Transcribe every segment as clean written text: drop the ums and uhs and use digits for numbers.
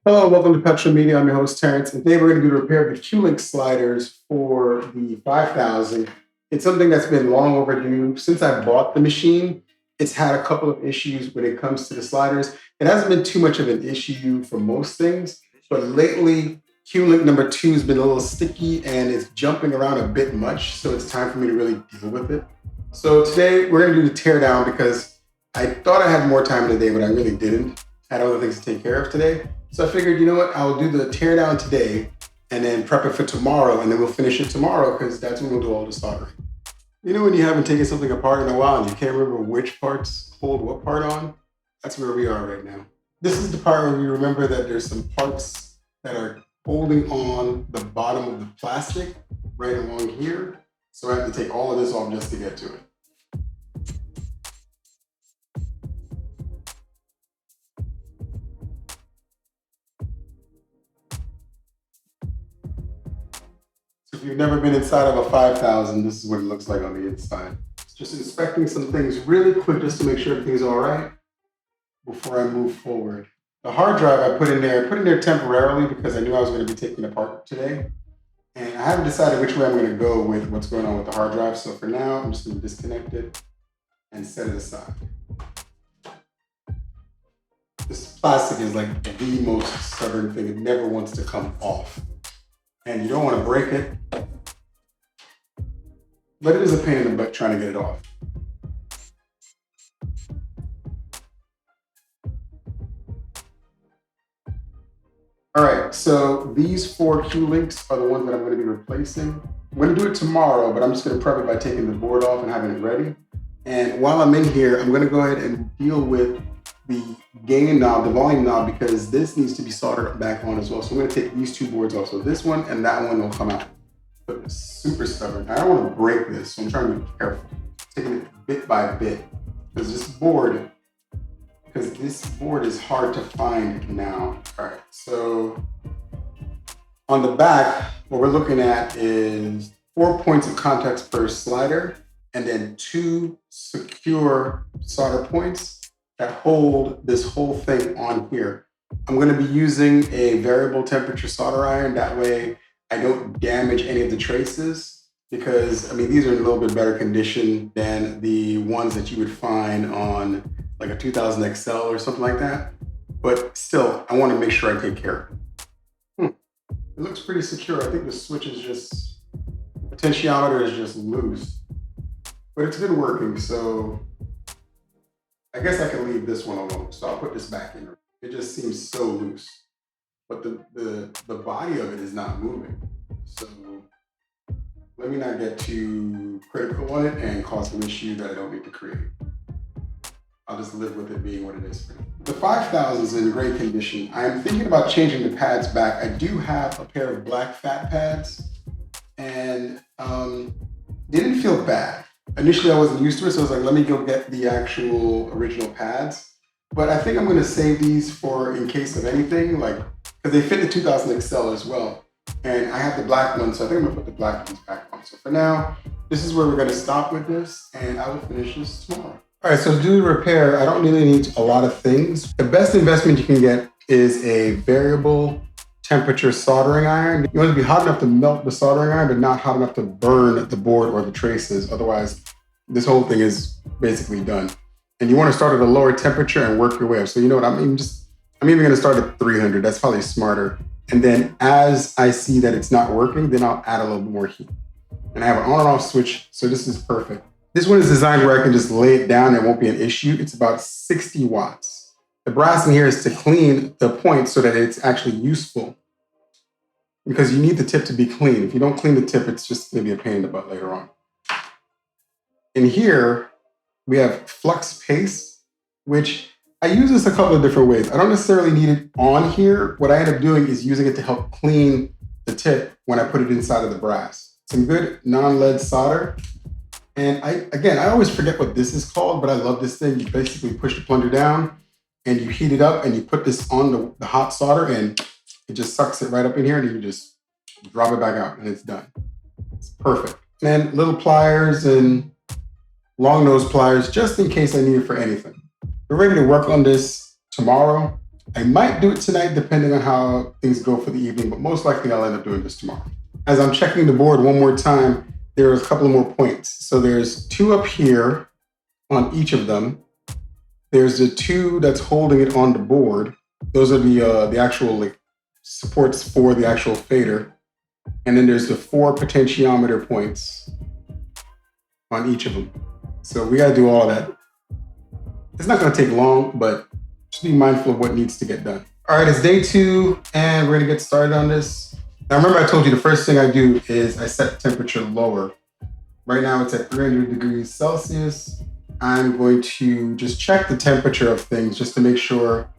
Hello, welcome to Petrol Media. I'm your host, Terrence, and today we're going to do the repair of the Q-Link sliders for the 5000. It's something that's been long overdue. Since I bought the machine, it's had a couple of issues when it comes to the sliders. It hasn't been too much of an issue for most things, but lately, Q-Link number 2 has been a little sticky and it's jumping around a bit much, so it's time for me to really deal with it. So today, we're going to do the teardown because I thought I had more time in the day, but I really didn't. I had other things to take care of today. So I figured, you know what, I'll do the teardown today and then prep it for tomorrow, and then we'll finish it tomorrow because that's when we'll do all the soldering. You know when you haven't taken something apart in a while and you can't remember which parts hold what part on? That's where we are right now. This is the part where we remember that there's some parts that are holding on the bottom of the plastic right along here. So I have to take all of this off just to get to it. If you've never been inside of a 5000, this is what it looks like on the inside. Just inspecting some things really quick just to make sure everything's all right before I move forward. The hard drive I put in there temporarily because I knew I was going to be taking it apart today. And I haven't decided which way I'm going to go with what's going on with the hard drive. So for now, I'm just going to disconnect it and set it aside. This plastic is like the most stubborn thing. It never wants to come off. And you don't want to break it, but it is a pain in the butt trying to get it off. All right, so these 4 Q-links are the ones that I'm going to be replacing. I'm going to do it tomorrow, but I'm just going to prep it by taking the board off and having it ready. And while I'm in here, I'm going to go ahead and deal with the gain knob, the volume knob, because this needs to be soldered back on as well. So I'm going to take these 2 boards off. So this one and that one will come out. But it's super stubborn. I don't want to break this, so I'm trying to be careful. Taking it bit by bit. Because this board is hard to find now. All right, so on the back, what we're looking at is 4 points of contacts per slider, and then 2 secure solder points that hold this whole thing on here. I'm going to be using a variable temperature solder iron. That way I don't damage any of the traces because, I mean, these are in a little bit better condition than the ones that you would find on like a 2000 XL or something like that. But still, I want to make sure I take care of it. It looks pretty secure. I think the switch is just, the potentiometer is just loose, but it's been working. So I guess I can leave this one alone. So I'll put this back in. It just seems so loose, but the body of it is not moving. So let me not get too critical on it and cause an issue that I don't need to create. I'll just live with it being what it is for me. The 5000 is in great condition. I'm thinking about changing the pads back. I do have a pair of black fat pads and they didn't feel bad. Initially, I wasn't used to it, so I was like, let me go get the actual original pads. But I think I'm going to save these for in case of anything, like, because they fit the 2000 XL as well. And I have the black one, so I think I'm going to put the black ones back on. So for now, this is where we're going to stop with this, and I will finish this tomorrow. All right, so to do the repair, I don't really need a lot of things. The best investment you can get is a variable temperature soldering iron. You want it to be hot enough to melt the soldering iron, but not hot enough to burn the board or the traces. Otherwise, this whole thing is basically done. And you want to start at a lower temperature and work your way up. So you know what, I'm even going to start at 300. That's probably smarter. And then as I see that it's not working, then I'll add a little bit more heat. And I have an on and off switch, so this is perfect. This one is designed where I can just lay it down and it won't be an issue. It's about 60 watts. The brass in here is to clean the point so that it's actually useful, because you need the tip to be clean. If you don't clean the tip, it's just going to be a pain in the butt later on. In here, we have flux paste, which I use this a couple of different ways. I don't necessarily need it on here. What I end up doing is using it to help clean the tip when I put it inside of the brass. Some good non-lead solder. And I always forget what this is called, but I love this thing. You basically push the plunger down and you heat it up and you put this on the hot solder and it just sucks it right up in here and you just drop it back out and it's done. It's perfect. And little pliers and long nose pliers, just in case I need it for anything. We're ready to work on this tomorrow. I might do it tonight depending on how things go for the evening, but most likely I'll end up doing this tomorrow. As I'm checking the board one more time, there's a couple of more points. So there's 2 up here on each of them. There's the 2 that's holding it on the board. Those are the actual like supports for the actual fader. And then there's the 4 potentiometer points on each of them. So we gotta do all that. It's not gonna take long, but just be mindful of what needs to get done. All right, it's day 2 and we're gonna get started on this. Now remember I told you the first thing I do is I set the temperature lower. Right now it's at 300 degrees Celsius. I'm going to just check the temperature of things just to make sure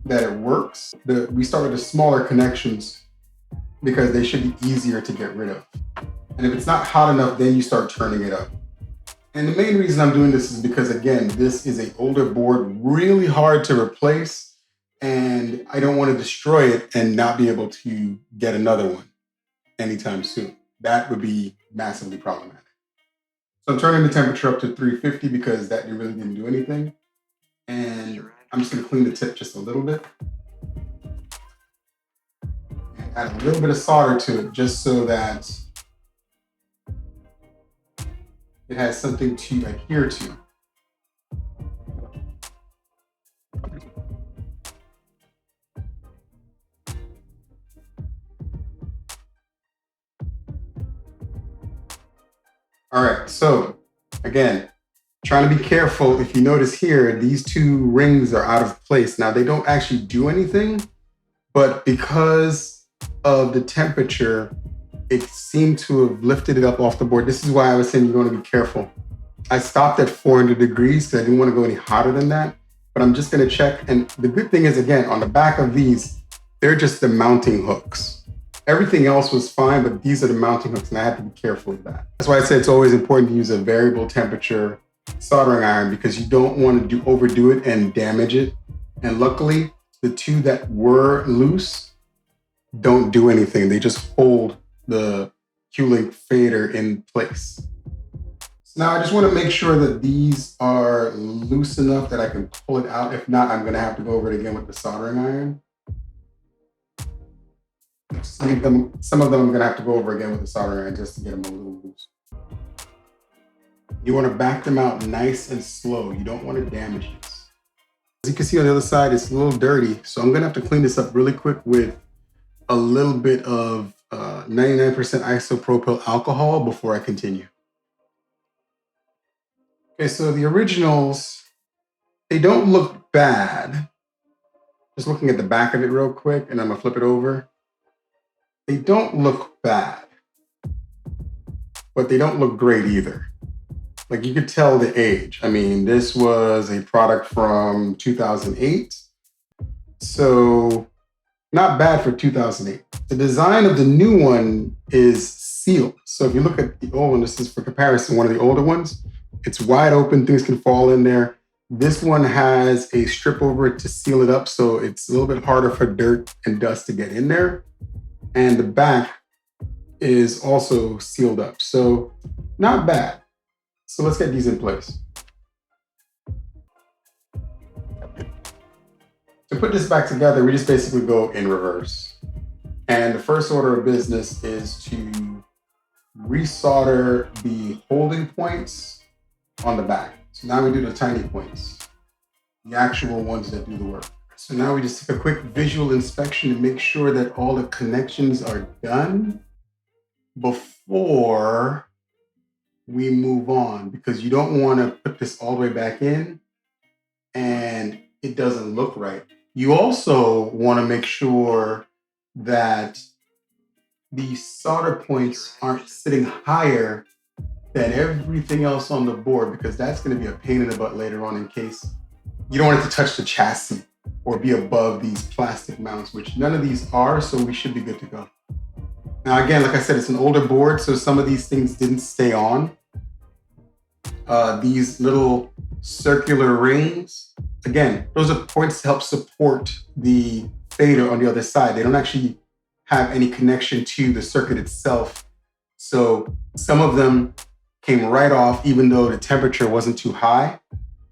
that it works. We start with the smaller connections because they should be easier to get rid of. And if it's not hot enough, then you start turning it up. And the main reason I'm doing this is because, again, this is an older board, really hard to replace, and I don't want to destroy it and not be able to get another one anytime soon. That would be massively problematic. So I'm turning the temperature up to 350 because that really didn't do anything. And I'm just going to clean the tip just a little bit. And add a little bit of solder to it just so that it has something to adhere to. All right, so again, trying to be careful. If you notice here, these 2 rings are out of place. Now they don't actually do anything, but because of the temperature, it seemed to have lifted it up off the board. This is why I was saying you're going to be careful. I stopped at 400 degrees because I didn't want to go any hotter than that, but I'm just going to check. And the good thing is, again, on the back of these, they're just the mounting hooks. Everything else was fine, but these are the mounting hooks, and I had to be careful of that. That's why I said it's always important to use a variable temperature soldering iron because you don't want to overdo it and damage it. And luckily, the 2 that were loose don't do anything. They just hold the Q-Link fader in place. So now I just want to make sure that these are loose enough that I can pull it out. If not, I'm going to have to go over it again with the soldering iron. Some of them I'm going to have to go over again with the soldering iron just to get them a little loose. You want to back them out nice and slow. You don't want to damage this. As you can see on the other side, it's a little dirty. So I'm going to have to clean this up really quick with a little bit of 99% isopropyl alcohol before I continue. Okay, so the originals, they don't look bad. Just looking at the back of it real quick, and I'm gonna flip it over. They don't look bad, but they don't look great either. Like you could tell the age. I mean, this was a product from 2008. So not bad for 2008. The design of the new one is sealed. So if you look at the old one, this is for comparison, one of the older ones, it's wide open, things can fall in there. This one has a strip over it to seal it up, so it's a little bit harder for dirt and dust to get in there. And the back is also sealed up, so not bad. So let's get these in place. To put this back together, we just basically go in reverse. And the first order of business is to resolder the holding points on the back. So now we do the tiny points, the actual ones that do the work. So now we just take a quick visual inspection to make sure that all the connections are done before we move on, because you don't want to put this all the way back in and it doesn't look right. You also want to make sure that the solder points aren't sitting higher than everything else on the board, because that's going to be a pain in the butt later on in case you don't want it to touch the chassis or be above these plastic mounts, which none of these are, so we should be good to go. Now, again, like I said, it's an older board, so some of these things didn't stay on. These little circular rings, again, those are points to help support the fader on the other side. They don't actually have any connection to the circuit itself. So some of them came right off, even though the temperature wasn't too high.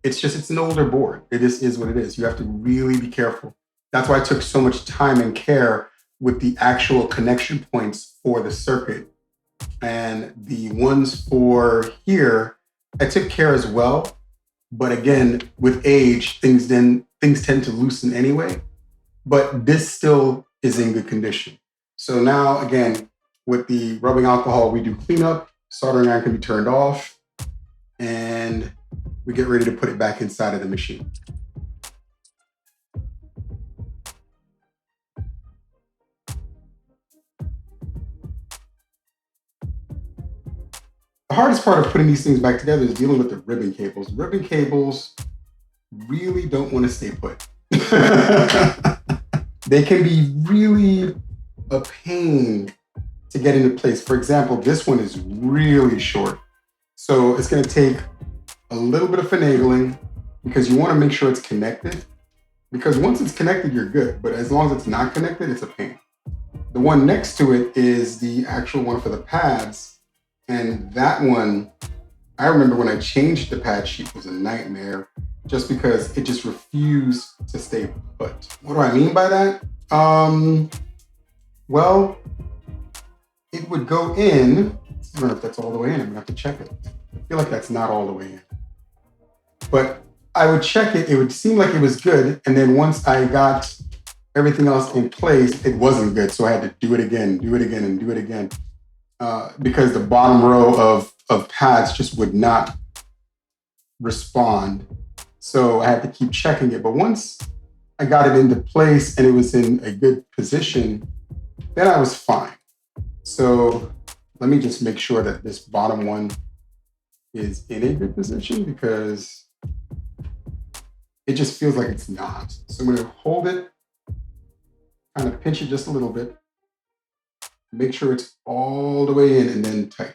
It's an older board. It just is what it is. You have to really be careful. That's why I took so much time and care with the actual connection points for the circuit. And the ones for here, I took care as well. But again, with age, things tend to loosen anyway. But this still is in good condition. So now, again, with the rubbing alcohol, we do cleanup, soldering iron can be turned off, and we get ready to put it back inside of the machine. The hardest part of putting these things back together is dealing with the ribbon cables. Ribbon cables really don't want to stay put. They can be really a pain to get into place. For example, this one is really short. So it's going to take a little bit of finagling because you want to make sure it's connected. Because once it's connected, you're good. But as long as it's not connected, it's a pain. The one next to it is the actual one for the pads. And that one, I remember when I changed the pad sheet, was a nightmare just because it just refused to stay put. What do I mean by that? Well, it would go in. I don't know if that's all the way in. I'm gonna have to check it. I feel like that's not all the way in. But I would check it. It would seem like it was good. And then once I got everything else in place, it wasn't good. So I had to do it again, and do it again. Because the bottom row of pads just would not respond. So I had to keep checking it. But once I got it into place and it was in a good position, then I was fine. So let me just make sure that this bottom one is in a good position because it just feels like it's not. So I'm going to hold it, kind of pinch it just a little bit, make sure it's all the way in and then tighten.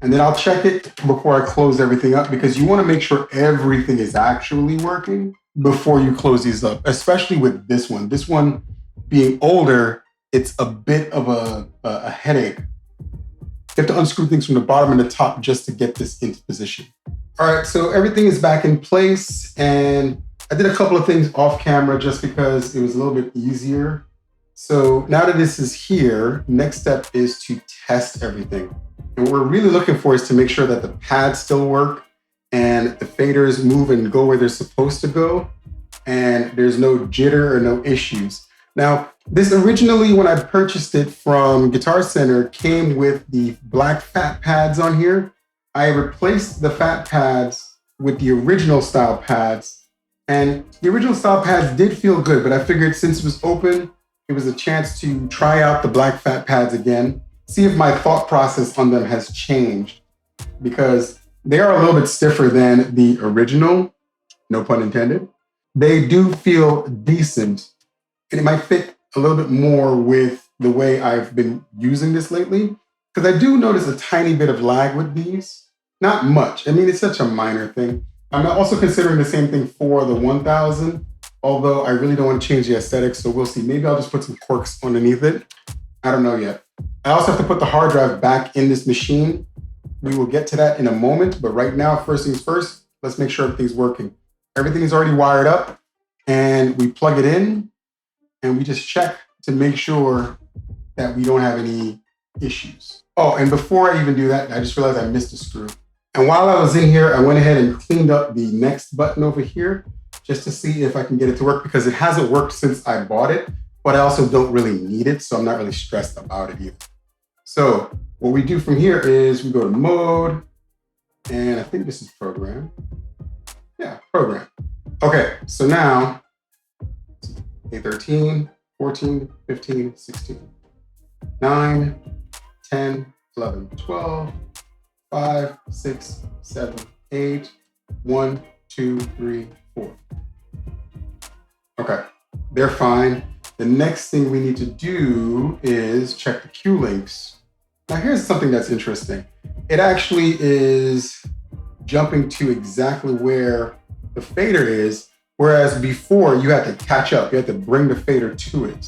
And then I'll check it before I close everything up because you want to make sure everything is actually working before you close these up, especially with this one. This one being older, it's a bit of a headache. You have to unscrew things from the bottom and the top just to get this into position. All right, so everything is back in place and I did a couple of things off camera just because it was a little bit easier. So now that this is here, next step is to test everything. And what we're really looking for is to make sure that the pads still work and the faders move and go where they're supposed to go. And there's no jitter or no issues. Now, this originally, when I purchased it from Guitar Center, came with the black fat pads on here. I replaced the fat pads with the original style pads. And the original style pads did feel good, but I figured since it was open, it was a chance to try out the black fat pads again, see if my thought process on them has changed because they are a little bit stiffer than the original, no pun intended. They do feel decent and it might fit a little bit more with the way I've been using this lately because I do notice a tiny bit of lag with these, not much. I mean, it's such a minor thing. I'm also considering the same thing for the 1000. Although I really don't want to change the aesthetics, so we'll see. Maybe I'll just put some corks underneath it. I don't know yet. I also have to put the hard drive back in this machine. We will get to that in a moment, but right now, first things first, let's make sure everything's working. Everything is already wired up, and we plug it in, and we just check to make sure that we don't have any issues. Oh, and before I even do that, I just realized I missed a screw. And while I was in here, I went ahead and cleaned up the next button over here, just to see if I can get it to work because it hasn't worked since I bought it, but I also don't really need it, so I'm not really stressed about it either. So what we do from here is we go to mode, and I think this is program. Yeah, program. Okay, so now, 13, 14, 15, 16, 9, 10, 11, 12, 5, 6, 7, 8, 1, 2, 3, 4. Okay, they're fine. The next thing we need to do is check the Q links. Now here's something that's interesting. It actually is jumping to exactly where the fader is, whereas before you had to catch up. You had to bring the fader to it.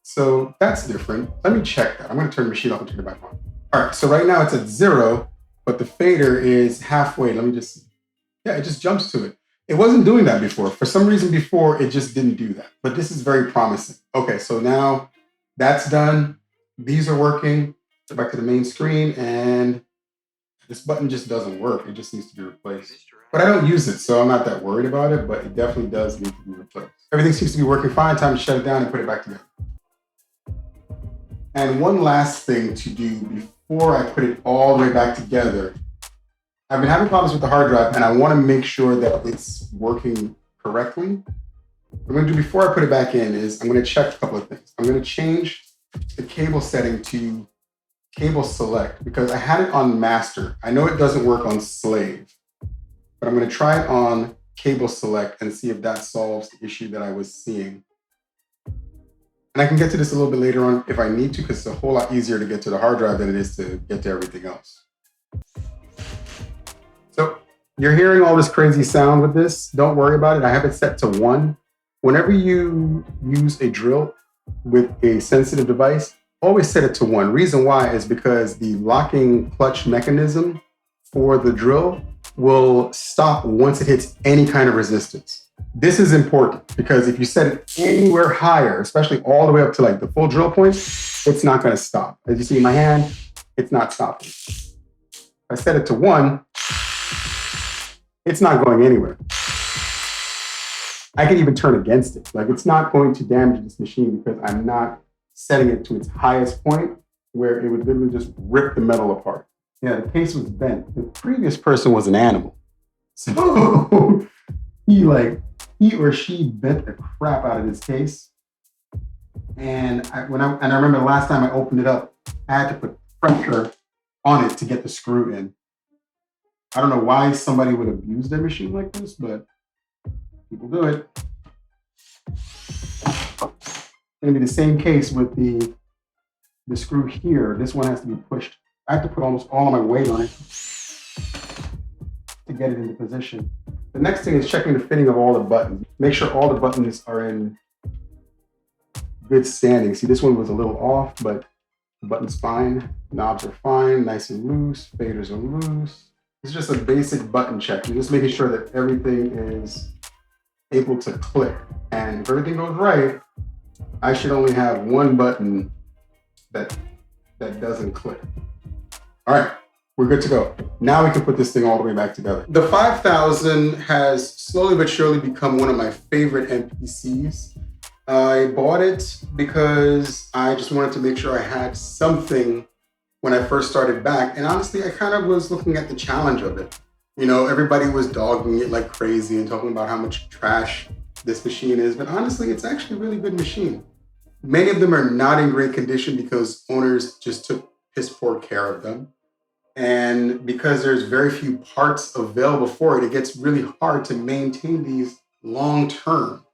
So that's different. Let me check that. I'm gonna turn the machine off and turn it back on. All right, so right now it's at 0, but the fader is halfway. Let me just see. Yeah, it just jumps to it. It wasn't doing that before. For some reason before, it just didn't do that. But this is very promising. Okay, so now that's done. These are working. Go back to the main screen, and this button just doesn't work. It just needs to be replaced. But I don't use it, so I'm not that worried about it, but it definitely does need to be replaced. Everything seems to be working fine. Time to shut it down and put it back together. And one last thing to do before I put it all the way back together. I've been having problems with the hard drive, and I want to make sure that it's working correctly. What I'm going to do before I put it back in is I'm going to check a couple of things. I'm going to change the cable setting to cable select because I had it on master. I know it doesn't work on slave, but I'm going to try it on cable select and see if that solves the issue that I was seeing. And I can get to this a little bit later on if I need to, because it's a whole lot easier to get to the hard drive than it is to get to everything else. So you're hearing all this crazy sound with this. Don't worry about it. I have it set to 1. Whenever you use a drill with a sensitive device, always set it to 1. Reason why is because the locking clutch mechanism for the drill will stop once it hits any kind of resistance. This is important because if you set it anywhere higher, especially all the way up to like the full drill point, it's not going to stop. As you see in my hand, it's not stopping. If I set it to 1, it's not going anywhere. I can even turn against it. Like, it's not going to damage this machine because I'm not setting it to its highest point where it would literally just rip the metal apart. Yeah, the case was bent. The previous person was an animal. So he or she bent the crap out of this case. And I remember the last time I opened it up, I had to put pressure on it to get the screw in. I don't know why somebody would abuse their machine like this, but people do it. It's going to be the same case with the screw here. This one has to be pushed. I have to put almost all of my weight on it to get it into position. The next thing is checking the fitting of all the buttons. Make sure all the buttons are in good standing. See, this one was a little off, but the button's fine. Knobs are fine, nice and loose. Faders are loose. It's just a basic button check. You're just making sure that everything is able to click. And if everything goes right, I should only have one button that doesn't click. All right, we're good to go. Now we can put this thing all the way back together. The 5000 has slowly but surely become one of my favorite MPCs. I bought it because I just wanted to make sure I had something when I first started back. And honestly, I kind of was looking at the challenge of it. You know, everybody was dogging it like crazy and talking about how much trash this machine is. But honestly, it's actually a really good machine. Many of them are not in great condition because owners just took piss poor care of them. And because there's very few parts available for it, it gets really hard to maintain these long term.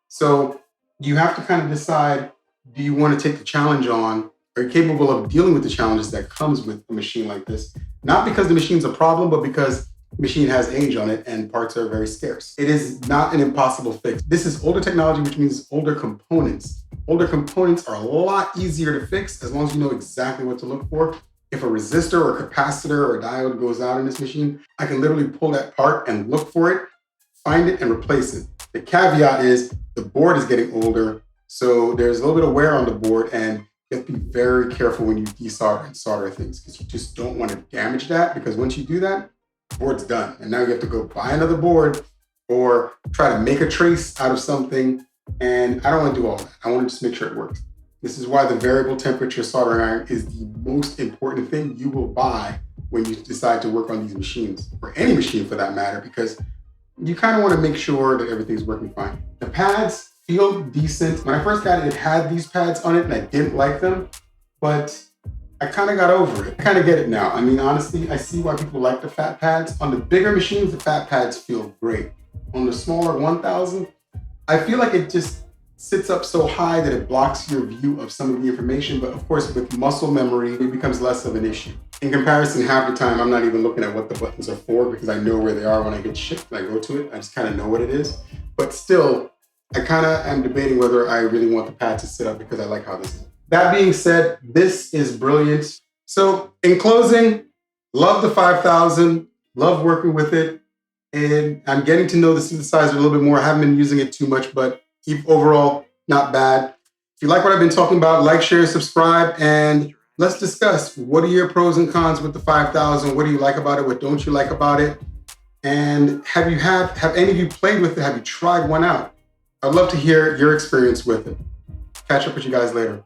So you have to kind of decide, do you want to take the challenge on? Are you capable of dealing with the challenges that comes with a machine like this? Not because the machine's a problem, but because the machine has age on it and parts are very scarce. It is not an impossible fix. This is older technology, which means older components. Older components are a lot easier to fix as long as you know exactly what to look for. If a resistor or a capacitor or a diode goes out in this machine, I can literally pull that part and look for it, find it, and replace it. The caveat is the board is getting older, so there's a little bit of wear on the board, and you have to be very careful when you desolder and solder things because you just don't want to damage that, because once you do that, the board's done. And now you have to go buy another board or try to make a trace out of something, and I don't want to do all that. I want to just make sure it works. This is why the variable temperature soldering iron is the most important thing you will buy when you decide to work on these machines, or any machine for that matter, because you kind of want to make sure that everything's working fine. The pads feel decent. When I first got it, it had these pads on it and I didn't like them, but I kind of got over it. I kind of get it now. I mean, honestly, I see why people like the fat pads. On the bigger machines, the fat pads feel great. On the smaller 1000, I feel like it just sits up so high that it blocks your view of some of the information. But of course, with muscle memory, it becomes less of an issue. In comparison, half the time, I'm not even looking at what the buttons are for because I know where they are when I get shipped and I go to it. I just kind of know what it is. But still, I kind of am debating whether I really want the pad to sit up because I like how this is. That being said, this is brilliant. So in closing, love the 5000, love working with it. And I'm getting to know the synthesizer a little bit more. I haven't been using it too much, but overall, not bad. If you like what I've been talking about, like, share, and subscribe, and let's discuss what are your pros and cons with the 5000. What do you like about it? What don't you like about it? And have any of you played with it? Have you tried one out? I'd love to hear your experience with it. Catch up with you guys later.